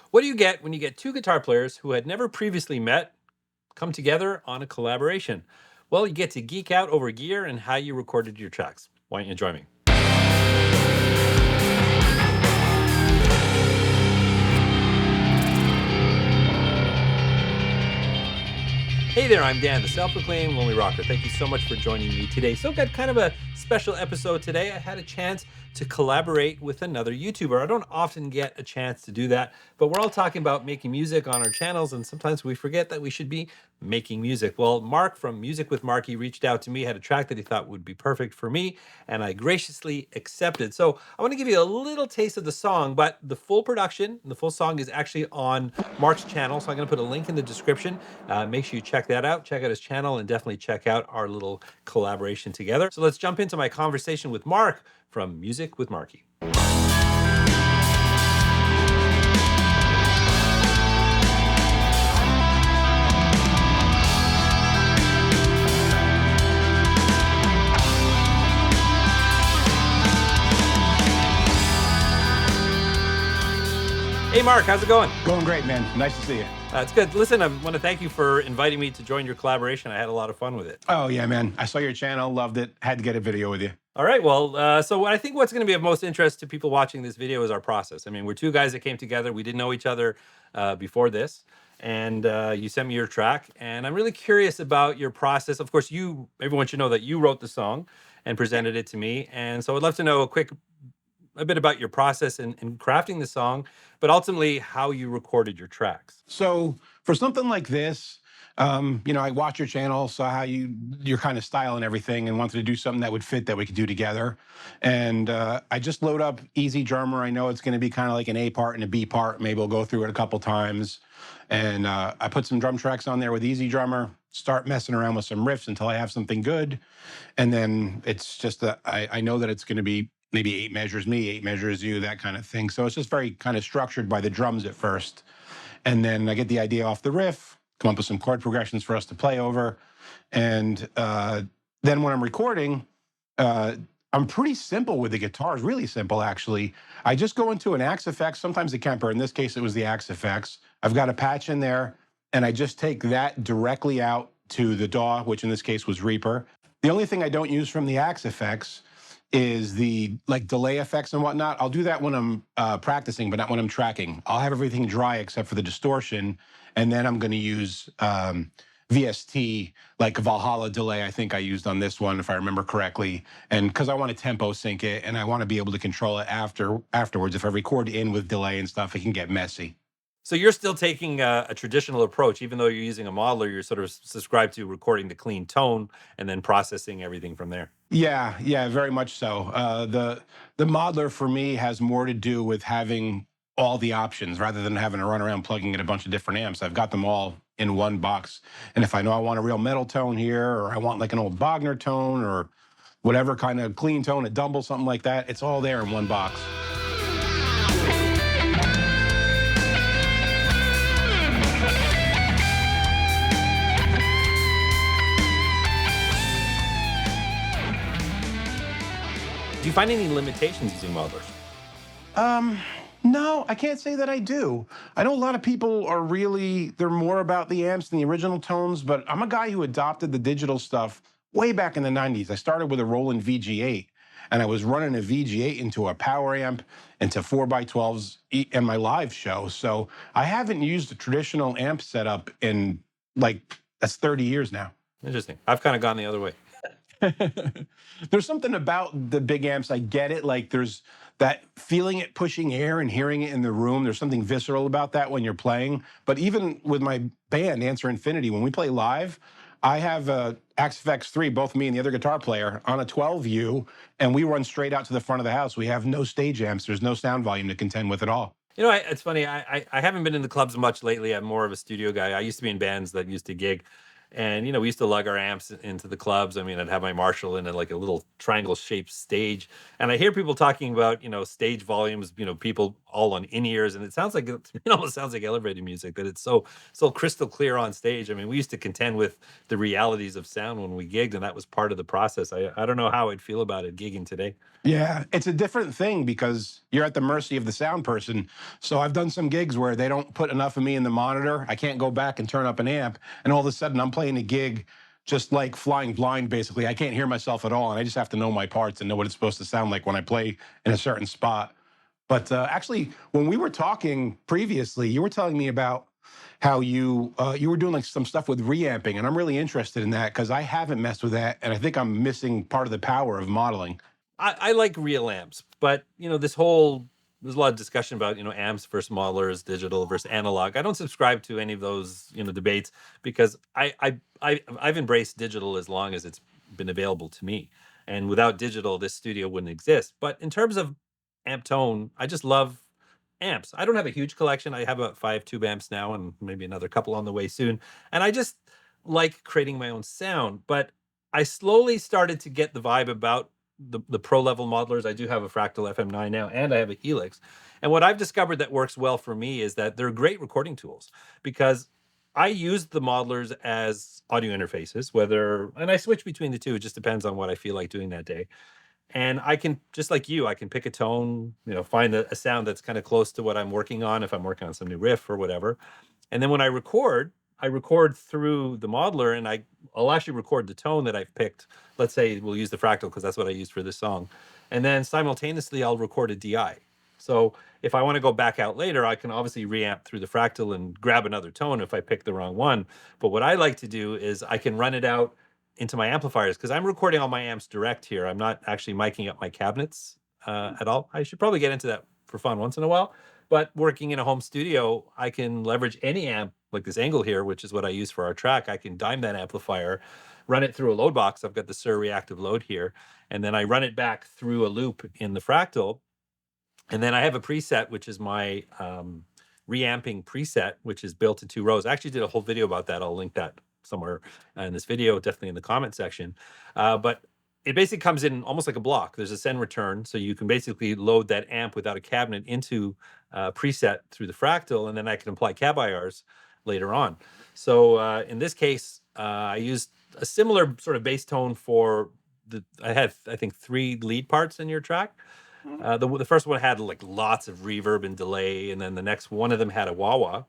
What do you get when you get two guitar players who had never previously met come together on a collaboration? Well, you get to geek out over gear and how you recorded your tracks. Why don't you join me? Hey there, I'm Dan, the self-proclaimed Lonely Rocker. Thank you so much for joining me today. So got kind of a special episode today. I had a chance to collaborate with another YouTuber. I don't often get a chance to do that, but we're all talking about making music on our channels, and sometimes we forget that we should be making music. Well, Mark from Music with Marky reached out to me, had a track that he thought would be perfect for me, and I graciously accepted. So I want to give you a little taste of the song, but the full production, the full song is actually on Mark's channel, so I'm going to put a link in the description. Make sure you check that out. Check out his channel and definitely check out our little collaboration together. So let's jump into my conversation with Mark from Music with Marky. Hey Mark, how's it going? Going great, man. Nice to see you. It's good. Listen, I want to thank you for inviting me to join your collaboration. I had a lot of fun with it. Oh, yeah, man. I saw your channel, loved it. Had to get a video with you. All right. Well, so I think what's going to be of most interest to people watching this video is our process. I mean, we're two guys that came together. We didn't know each other before this. And you sent me your track. And I'm really curious about your process. Of course, everyone should know that you wrote the song and presented it to me. And so I'd love to know a bit about your process in crafting the song, but ultimately how you recorded your tracks. So for something like this, I watched your channel, saw how your kind of style and everything, and wanted to do something that would fit that we could do together. And I just load up Easy Drummer. I know it's going to be kind of like an A part and a B part. Maybe we'll go through it a couple times. And I put some drum tracks on there with Easy Drummer, start messing around with some riffs until I have something good. And then it's just that I know that it's going to be maybe 8 measures me, 8 measures you, that kind of thing. So it's just very kind of structured by the drums at first. And then I get the idea off the riff, come up with some chord progressions for us to play over. And then when I'm recording, I'm pretty simple with the guitars, really simple, actually. I just go into an Axe FX, sometimes the Kemper. In this case, it was the Axe FX. I've got a patch in there, and I just take that directly out to the DAW, which in this case was Reaper. The only thing I don't use from the Axe FX is the delay effects and whatnot. I'll do that when I'm practicing, but not when I'm tracking. I'll have everything dry except for the distortion, and then I'm going to use VST, like Valhalla delay, I think I used on this one, if I remember correctly. And because I want to tempo sync it, and I want to be able to control it afterwards. If I record in with delay and stuff, it can get messy. So you're still taking a traditional approach, even though you're using a modeler, you're sort of subscribed to recording the clean tone and then processing everything from there. Yeah, very much so. The modeler for me has more to do with having all the options rather than having to run around plugging in a bunch of different amps. I've got them all in one box. And if I know I want a real metal tone here, or I want like an old Wagner tone, or whatever kind of clean tone, a Dumble, something like that, it's all there in one box. Do you find any limitations using modelers? No, I can't say that I do. I know a lot of people they're more about the amps than the original tones, but I'm a guy who adopted the digital stuff way back in the 90s. I started with a Roland VG8, and I was running a VG8 into a power amp, into 4x12s in my live show. So I haven't used a traditional amp setup in, that's 30 years now. Interesting. I've kind of gone the other way. There's something about the big amps, I get it. Like there's that feeling it pushing air and hearing it in the room. There's something visceral about that when you're playing. But even with my band, Answer Infinity, when we play live, I have a Axe FXIII, both me and the other guitar player, on a 12U, and we run straight out to the front of the house. We have no stage amps. There's no sound volume to contend with at all. You know, it's funny. I haven't been in the clubs much lately. I'm more of a studio guy. I used to be in bands that used to gig. And, we used to lug our amps into the clubs. I mean, I'd have my Marshall in a little triangle-shaped stage. And I hear people talking about, stage volumes, people all on in-ears, and it sounds like it almost sounds like elevator music, that it's so crystal clear on stage. I mean, we used to contend with the realities of sound when we gigged, and that was part of the process. I don't know how I'd feel about it gigging today. Yeah, it's a different thing because you're at the mercy of the sound person. So I've done some gigs where they don't put enough of me in the monitor. I can't go back and turn up an amp, and all of a sudden I'm playing a gig just like flying blind, basically. I can't hear myself at all, and I just have to know my parts and know what it's supposed to sound like when I play in a certain spot. But actually, when we were talking previously, you were telling me about how you were doing like some stuff with reamping, and I'm really interested in that because I haven't messed with that, and I think I'm missing part of the power of modeling. I like real amps, but there's a lot of discussion about amps versus modelers, digital versus analog. I don't subscribe to any of those debates because I've embraced digital as long as it's been available to me, and without digital, this studio wouldn't exist. But in terms of amp tone, I just love amps. I don't have a huge collection. I have about 5 tube amps now, and maybe another couple on the way soon. And I just like creating my own sound. But I slowly started to get the vibe about the pro level modelers. I do have a Fractal FM9 now, and I have a Helix. And what I've discovered that works well for me is that they're great recording tools because I use the modelers as audio interfaces, and I switch between the two. It just depends on what I feel like doing that day. And I can, just like you, I can pick a tone, find a sound that's kind of close to what I'm working on, if I'm working on some new riff or whatever. And then when I record through the modeler, and I'll actually record the tone that I've picked. Let's say we'll use the Fractal because that's what I used for this song. And then simultaneously, I'll record a DI. So if I want to go back out later, I can obviously reamp through the Fractal and grab another tone if I pick the wrong one. But what I like to do is I can run it out into my amplifiers because I'm recording all my amps direct here. I'm not actually miking up my cabinets at all. I should probably get into that for fun once in a while. But working in a home studio, I can leverage any amp like this Angle here, which is what I use for our track. I can dime that amplifier, run it through a load box. I've got the Sur reactive load here, and then I run it back through a loop in the Fractal. And then I have a preset, which is my reamping preset, which is built in 2 rows. I actually did a whole video about that. I'll link that somewhere in this video, definitely in the comment section. But it basically comes in almost like a block. There's a send return, so you can basically load that amp without a cabinet into preset through the Fractal, and then I can apply cab IRs later on. So in this case, I used a similar sort of bass tone for I had, I think, 3 lead parts in your track. The first one had like lots of reverb and delay, and then the next one of them had a wah-wah.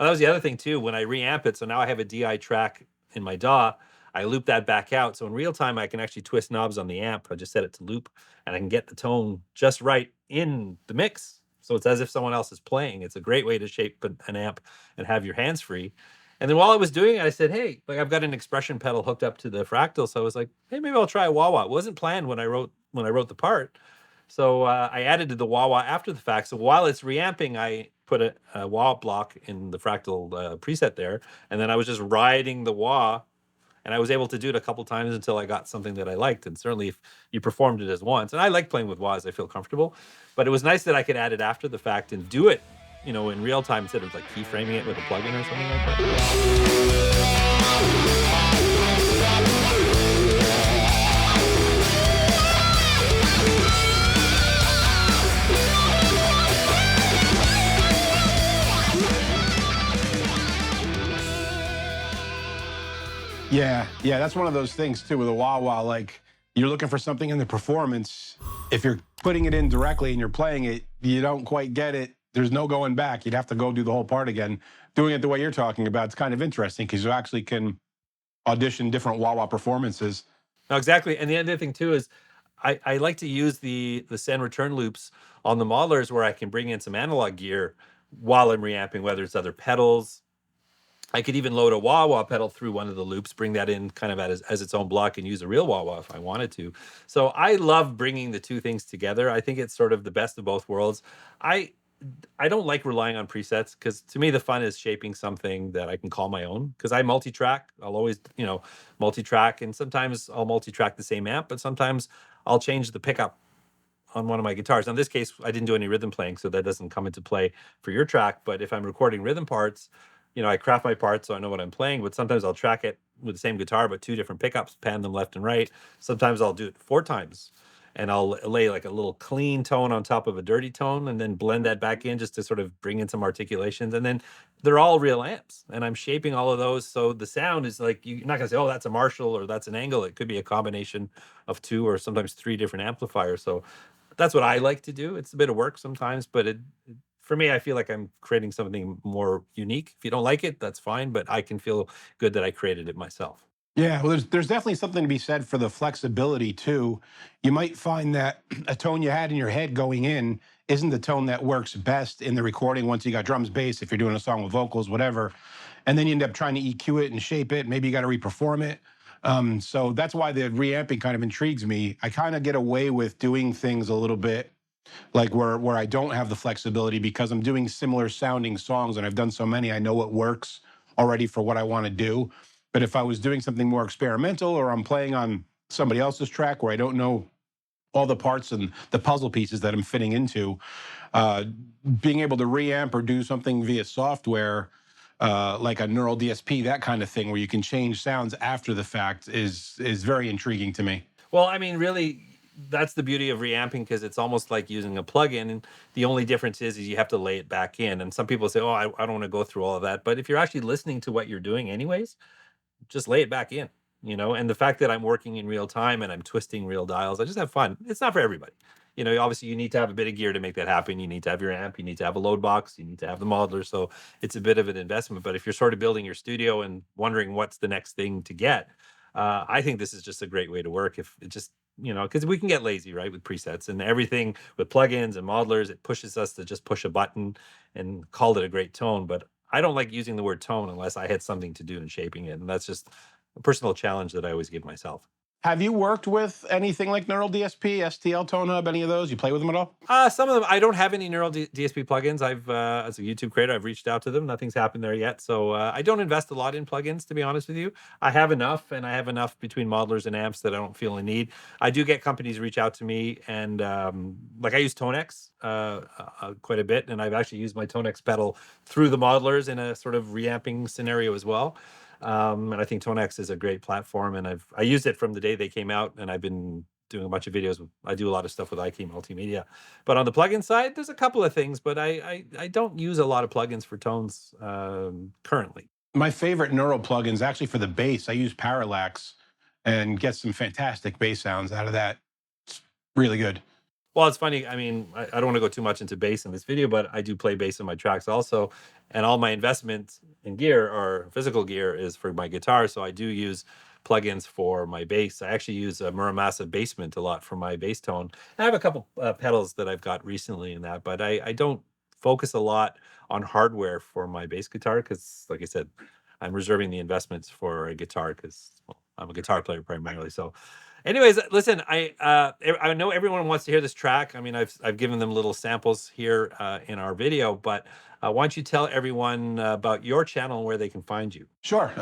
That was the other thing too, when I reamp it, so now I have a DI track in my DAW, I loop that back out. So in real time, I can actually twist knobs on the amp. I just set it to loop, and I can get the tone just right in the mix. So it's as if someone else is playing. It's a great way to shape an amp and have your hands free. And then while I was doing it, I said, hey, like I've got an expression pedal hooked up to the Fractal. So I was like, hey, maybe I'll try a wah-wah. It wasn't planned when I wrote the part. So I added to the wah-wah after the fact. So while it's reamping, I put a wah block in the Fractal preset there. And then I was just riding the wah. And I was able to do it a couple times until I got something that I liked. And certainly if you performed it as once, and I like playing with wahs, I feel comfortable. But it was nice that I could add it after the fact and do it, in real time instead of like keyframing it with a plugin or something like that. Yeah, that's one of those things too with a wah-wah. Like you're looking for something in the performance. If you're putting it in directly and you're playing it, you don't quite get it. There's no going back. You'd have to go do the whole part again. Doing it the way you're talking about, it's kind of interesting because you actually can audition different wah-wah performances. No, exactly. And the other thing too is I like to use the send return loops on the modelers where I can bring in some analog gear while I'm reamping, whether it's other pedals. I could even load a wah-wah pedal through one of the loops, bring that in kind of as its own block and use a real wah-wah if I wanted to. So I love bringing the two things together. I think it's sort of the best of both worlds. I don't like relying on presets because to me the fun is shaping something that I can call my own, because I multi-track. I'll always, multi-track, and sometimes I'll multi-track the same amp, but sometimes I'll change the pickup on one of my guitars. Now, in this case, I didn't do any rhythm playing, so that doesn't come into play for your track. But if I'm recording rhythm parts, I craft my parts so I know what I'm playing, but sometimes I'll track it with the same guitar, but 2 different pickups, pan them left and right. Sometimes I'll do it 4 times. and I'll lay like a little clean tone on top of a dirty tone and then blend that back in just to sort of bring in some articulations. And then they're all real amps, and I'm shaping all of those. So the sound is like, you're not gonna say, oh, that's a Marshall or that's an Angle. It could be a combination of 2 or sometimes 3 different amplifiers. So that's what I like to do. It's a bit of work sometimes, but for me, I feel like I'm creating something more unique. If you don't like it, that's fine, but I can feel good that I created it myself. Yeah, well, there's definitely something to be said for the flexibility too. You might find that a tone you had in your head going in isn't the tone that works best in the recording once you got drums, bass, if you're doing a song with vocals, whatever. And then you end up trying to EQ it and shape it. Maybe you got to reperform it. So that's why the reamping kind of intrigues me. I kind of get away with doing things a little bit like where I don't have the flexibility because I'm doing similar sounding songs and I've done so many, I know what works already for what I want to do. But if I was doing something more experimental or I'm playing on somebody else's track where I don't know all the parts and the puzzle pieces that I'm fitting into, being able to reamp or do something via software, like a Neural DSP, that kind of thing, where you can change sounds after the fact is very intriguing to me. Well, I mean, really, that's the beauty of reamping, because it's almost like using a plugin. And the only difference is you have to lay it back in. And some people say, oh, I don't want to go through all of that. But if you're actually listening to what you're doing anyways, just lay it back in, and the fact that I'm working in real time and I'm twisting real dials, I just have fun. It's not for everybody. Obviously you need to have a bit of gear to make that happen. You need to have your amp, you need to have a load box, you need to have the modeler. So it's a bit of an investment, but if you're sort of building your studio and wondering what's the next thing to get, I think this is just a great way to work. If it just, because we can get lazy, right, with presets and everything with plugins and modelers, it pushes us to just push a button and call it a great tone. But I don't like using the word tone unless I had something to do in shaping it. And that's just a personal challenge that I always give myself. Have you worked with anything like Neural DSP, STL, Tone Hub, any of those? You play with them at all? Some of them. I don't have any Neural DSP plugins. I've, as a YouTube creator, I've reached out to them. Nothing's happened there yet. So I don't invest a lot in plugins, to be honest with you. I have enough, and I have enough between modelers and amps that I don't feel a need. I do get companies reach out to me, and like I use TONEX quite a bit, and I've actually used my TONEX pedal through the modelers in a sort of reamping scenario as well. And I think TONEX is a great platform, and I used it from the day they came out, and I've been doing a bunch of videos. I do a lot of stuff with IK Multimedia. But on the plugin side, there's a couple of things, but I don't use a lot of plugins for tones currently. My favorite Neural plugins, actually for the bass, I use Parallax and get some fantastic bass sounds out of that. It's really good. Well, it's funny. I mean, I don't want to go too much into bass in this video, but I do play bass in my tracks also. And all my investment in gear or physical gear is for my guitar. So I do use plugins for my bass. I actually use a Muramasa Basement a lot for my bass tone. And I have a couple pedals that I've got recently in that, but I don't focus a lot on hardware for my bass guitar because, like I said, I'm reserving the investments for a guitar because I'm a guitar player primarily. So anyways, listen, I know everyone wants to hear this track. I mean, I've given them little samples here in our video, but why don't you tell everyone about your channel and where they can find you? Sure.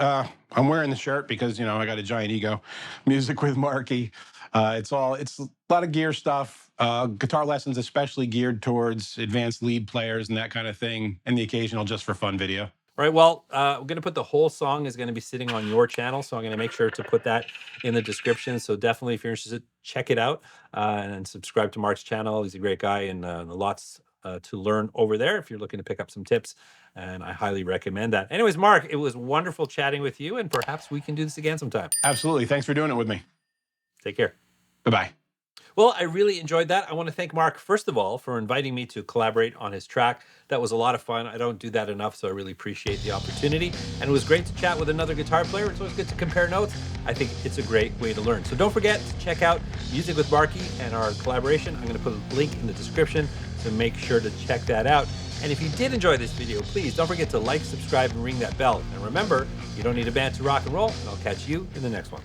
I'm wearing the shirt because, I got a giant ego. Music with Marky. It's a lot of gear stuff. Guitar lessons, especially geared towards advanced lead players and that kind of thing, and the occasional just for fun video. All right, well, we're going to put the whole song is going to be sitting on your channel, so I'm going to make sure to put that in the description. So definitely, if you're interested, check it out and subscribe to Mark's channel. He's a great guy and lots to learn over there if you're looking to pick up some tips, and I highly recommend that. Anyways, Mark, it was wonderful chatting with you, and perhaps we can do this again sometime. Absolutely. Thanks for doing it with me. Take care. Bye-bye. Well, I really enjoyed that. I want to thank Mark, first of all, for inviting me to collaborate on his track. That was a lot of fun. I don't do that enough, so I really appreciate the opportunity. And it was great to chat with another guitar player. It's always good to compare notes. I think it's a great way to learn. So don't forget to check out Music with Marky and our collaboration. I'm going to put a link in the description, so make sure to check that out. And if you did enjoy this video, please don't forget to like, subscribe, and ring that bell. And remember, you don't need a band to rock and roll, and I'll catch you in the next one.